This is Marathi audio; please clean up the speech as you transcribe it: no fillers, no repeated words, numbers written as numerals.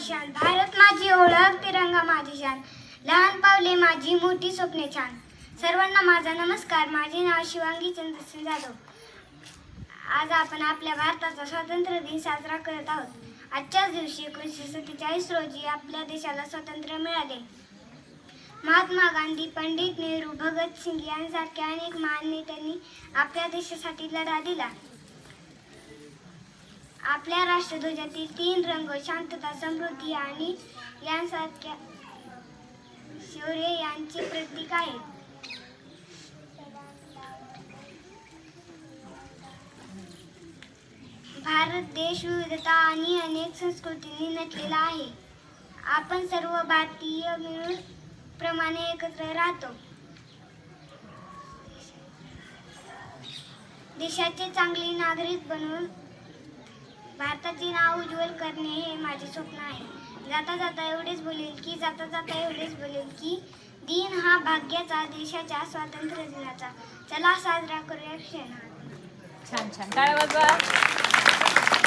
माझी शान, भारत माझी ओळख, तिरंगा माझी शान, लहान पावले माझी मोठी स्वप्ने छान. सर्वांना माझा नमस्कार. माझे नाव शिवांगी चंद्रसेन जाधव. आज आपण आपल्या भारताचा स्वातंत्र्य दिन साजरा करत आहोत. आजच्याच दिवशी 1947 रोजी आपल्या देशाला स्वातंत्र्य मिळाले. महात्मा गांधी, पंडित नेहरू, भगत सिंग यांसारख्या अनेक महान नेत्यांनी आपल्या देशासाठी लढा दिला. आपल्या राष्ट्रध्वजातील 3 रंग शांतता, समृद्धी आणि यांसारख्या शौर्य यांचे प्रतीक आहे. भारत देश विविधता आणि अनेक संस्कृतींनी नटलेला आहे. आपण सर्व भारतीय मिळून प्रमाणे एकत्र राहतो. देशाचे चांगले नागरिक बनवून भारताचे नाव उज्ज्वल करणे हे माझे स्वप्न आहे. जाता जाता एवढेच बोलेल की दिन हा भाग्याचा, देशाच्या स्वातंत्र्य दिनाचा. चला साजरा करूया क्षण. छान छान, टाळ्या वाजवा.